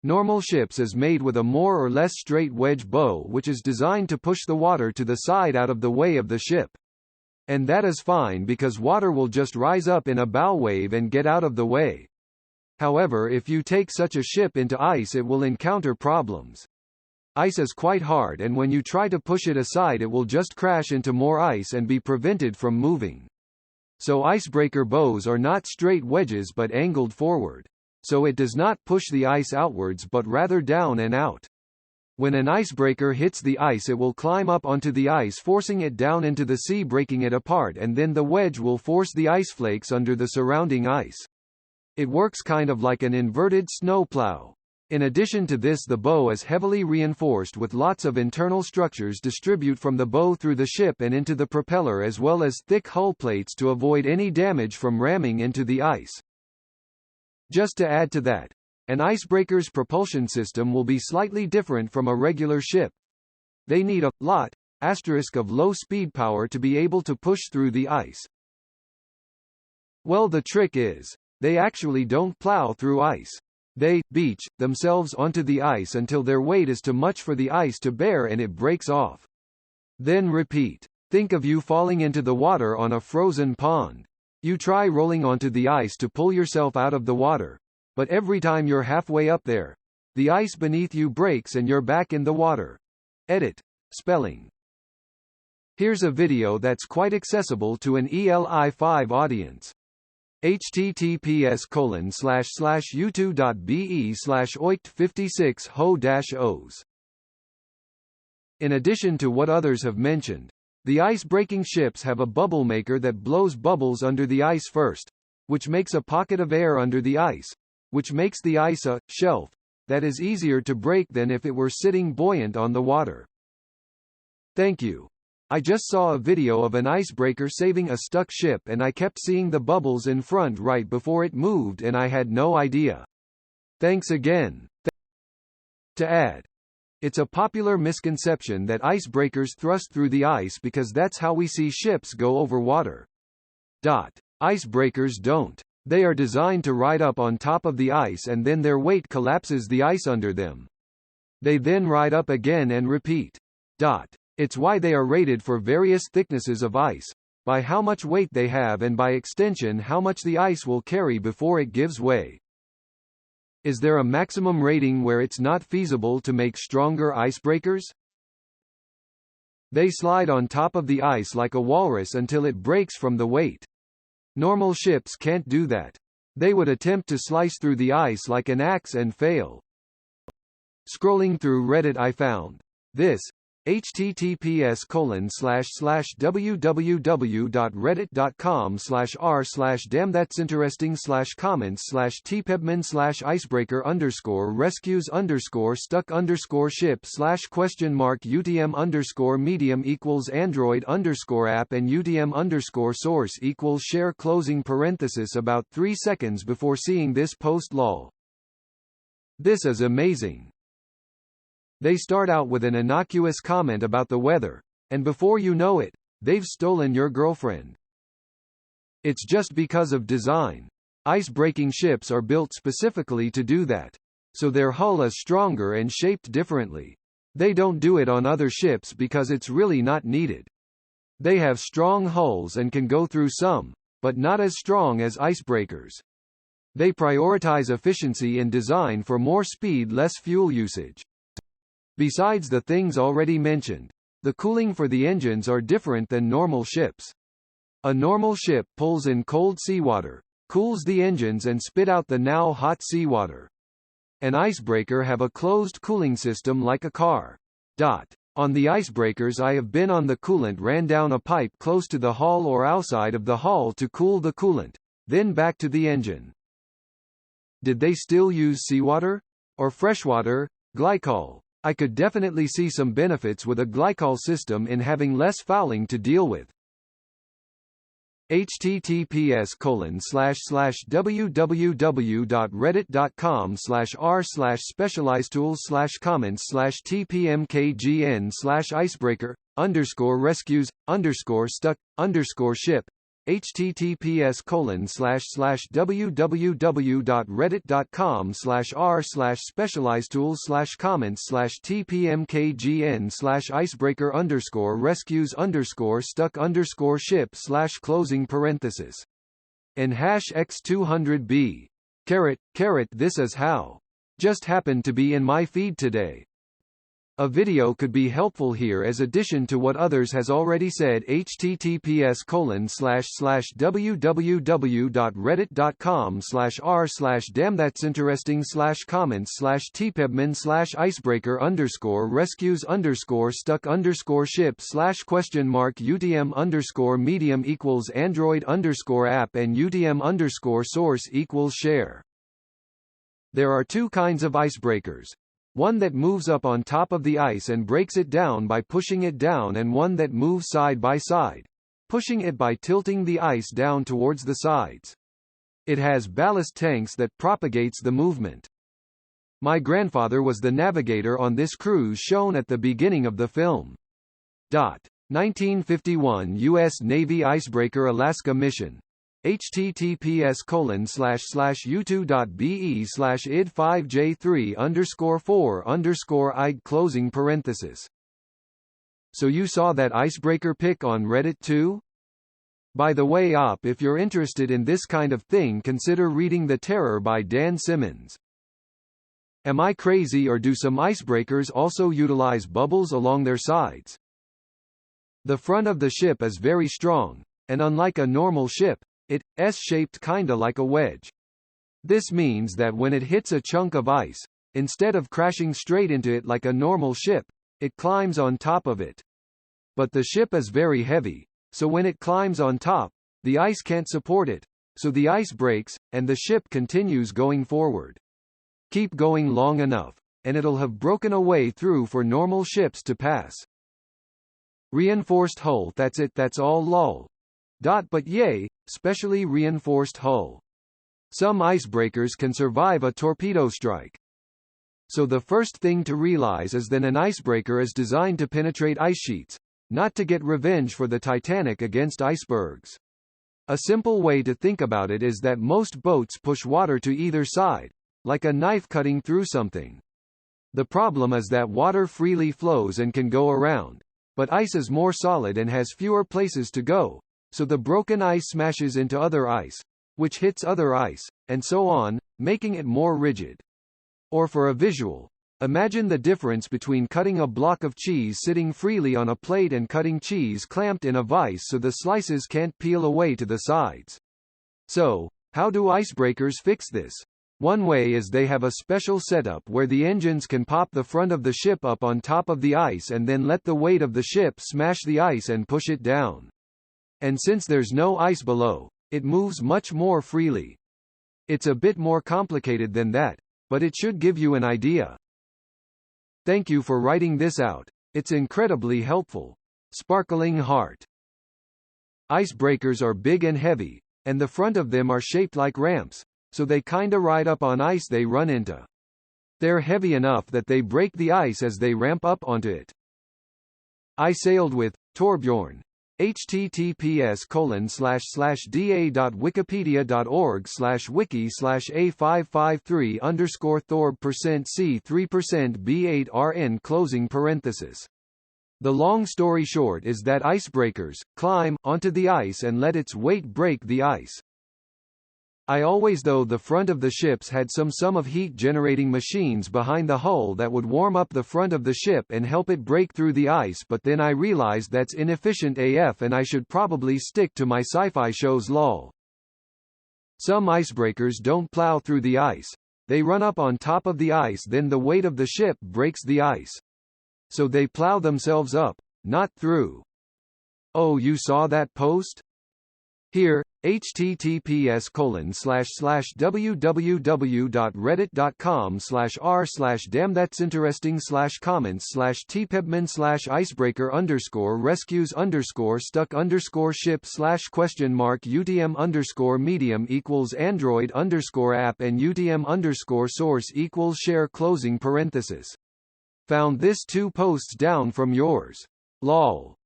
Normal ships is made with a more or less straight wedge bow which is designed to push the water to the side out of the way of the ship. And that is fine because water will just rise up in a bow wave and get out of the way. However, if you take such a ship into ice it will encounter problems. Ice is quite hard and when you try to push it aside it will just crash into more ice and be prevented from moving. So icebreaker bows are not straight wedges but angled forward. So it does not push the ice outwards but rather down and out. When an icebreaker hits the ice it will climb up onto the ice forcing it down into the sea, breaking it apart, and then the wedge will force the ice flakes under the surrounding ice. It works kind of like an inverted snowplow. In addition to this, the bow is heavily reinforced with lots of internal structures distribute from the bow through the ship and into the propeller, as well as thick hull plates to avoid any damage from ramming into the ice. Just to add to that, an icebreaker's propulsion system will be slightly different from a regular ship. They need a lot of low speed power to be able to push through the ice. Well, the trick is, they actually don't plow through ice. They beach themselves onto the ice until their weight is too much for the ice to bear and it breaks off. Then repeat. Think of you falling into the water on a frozen pond. You try rolling onto the ice to pull yourself out of the water, but every time you're halfway up there, the ice beneath you breaks and you're back in the water. Edit. Spelling. Here's a video that's quite accessible to an Eli5 audience. https://youtube.be/oict56ho-os. In addition to what others have mentioned, the ice-breaking ships have a bubble maker that blows bubbles under the ice first, which makes a pocket of air under the ice, which makes the ice a shelf that is easier to break than if it were sitting buoyant on the water. Thank you. I just saw a video of an icebreaker saving a stuck ship and I kept seeing the bubbles in front right before it moved and I had no idea. Thanks again. To add, it's a popular misconception that icebreakers thrust through the ice because that's how we see ships go over water. Icebreakers don't. They are designed to ride up on top of the ice and then their weight collapses the ice under them. They then ride up again and repeat. It's why they are rated for various thicknesses of ice, by how much weight they have and by extension how much the ice will carry before it gives way. Is there a maximum rating where it's not feasible to make stronger icebreakers? They slide on top of the ice like a walrus until it breaks from the weight. Normal ships can't do that. They would attempt to slice through the ice like an axe and fail. Scrolling through Reddit I found this. https://www.reddit.com/r/damn-that-interesting/comments/tpebman/icebreaker_rescues_stuck_medium Android_app and UTM_source equals share closing parenthesis about 3 seconds before seeing this post lol. This is amazing. They start out with an innocuous comment about the weather, and before you know it, they've stolen your girlfriend. It's just because of design. Ice-breaking ships are built specifically to do that. So their hull is stronger and shaped differently. They don't do it on other ships because it's really not needed. They have strong hulls and can go through some, but not as strong as icebreakers. They prioritize efficiency in design for more speed, less fuel usage. Besides the things already mentioned, the cooling for the engines are different than normal ships. A normal ship pulls in cold seawater, cools the engines and spit out the now hot seawater. An icebreaker have a closed cooling system like a car. On the icebreakers I have been on, the coolant ran down a pipe close to the hull or outside of the hull to cool the coolant, then back to the engine. Did they still use seawater? Or freshwater, glycol? I could definitely see some benefits with a glycol system in having less fouling to deal with. https://www.reddit.com/r/specializedtools/comments/tpmkgn/icebreaker_rescues_stuck_ship https://www.reddit.com/r/specialized tools/comments/tpmkgn/icebreaker_rescues_stuck_icebreaker_rescues_ship/closing parenthesis and #x200b. This is how. Just happened to be in my feed today. A video could be helpful here as addition to what others has already said. https://www.reddit.com/r/damn-that-'s-interesting/comments/tpebman/icebreaker_UTM_medium=android_app and UTM_source=share. There are two kinds of icebreakers. One that moves up on top of the ice and breaks it down by pushing it down, and one that moves side by side, pushing it by tilting the ice down towards the sides. It has ballast tanks that propagates the movement. My grandfather was the navigator on this cruise shown at the beginning of the film. 1951 U.S. Navy Icebreaker Alaska Mission. https://u2.be/id5j3_4_ig. So you saw that icebreaker pic on Reddit too? By the way, if you're interested in this kind of thing, consider reading The Terror by Dan Simmons. Am I crazy, or do some icebreakers also utilize bubbles along their sides? The front of the ship is very strong, and unlike a normal ship, it's shaped kinda like a wedge. This means that when it hits a chunk of ice, instead of crashing straight into it like a normal ship, it climbs on top of it. But the ship is very heavy, so when it climbs on top, the ice can't support it, so the ice breaks, and the ship continues going forward. Keep going long enough, and it'll have broken a way through for normal ships to pass. Reinforced hull, that's all lol. But yay, specially reinforced hull. Some icebreakers can survive a torpedo strike. So the first thing to realize is that an icebreaker is designed to penetrate ice sheets, not to get revenge for the Titanic against icebergs. A simple way to think about it is that most boats push water to either side, like a knife cutting through something. The problem is that water freely flows and can go around, but ice is more solid and has fewer places to go. So the broken ice smashes into other ice, which hits other ice, and so on, making it more rigid. Or for a visual, imagine the difference between cutting a block of cheese sitting freely on a plate and cutting cheese clamped in a vise so the slices can't peel away to the sides. So, how do icebreakers fix this? One way is they have a special setup where the engines can pop the front of the ship up on top of the ice and then let the weight of the ship smash the ice and push it down. And since there's no ice below, it moves much more freely. It's a bit more complicated than that, but it should give you an idea. Thank you for writing this out. It's incredibly helpful. Sparkling Heart. Icebreakers are big and heavy, and the front of them are shaped like ramps, so they kinda ride up on ice they run into. They're heavy enough that they break the ice as they ramp up onto it. I sailed with Torbjorn. https://da.wikipedia.org/wiki/a553_c3%b8rn. The long story short is that icebreakers climb onto the ice and let its weight break the ice. I always thought the front of the ships had some of heat generating machines behind the hull that would warm up the front of the ship and help it break through the ice, but then I realized that's inefficient AF and I should probably stick to my sci-fi shows lol. Some icebreakers don't plow through the ice. They run up on top of the ice, then the weight of the ship breaks the ice. So they plow themselves up, not through. Oh, you saw that post? Here, https://www.reddit.com/r/damn-that-'s-interesting/comments/tpebman/icebreaker_stuck_ship/question mark UTM_medium=android_app and UTM_source=share closing parenthesis. Found this 2 posts down from yours. Lol.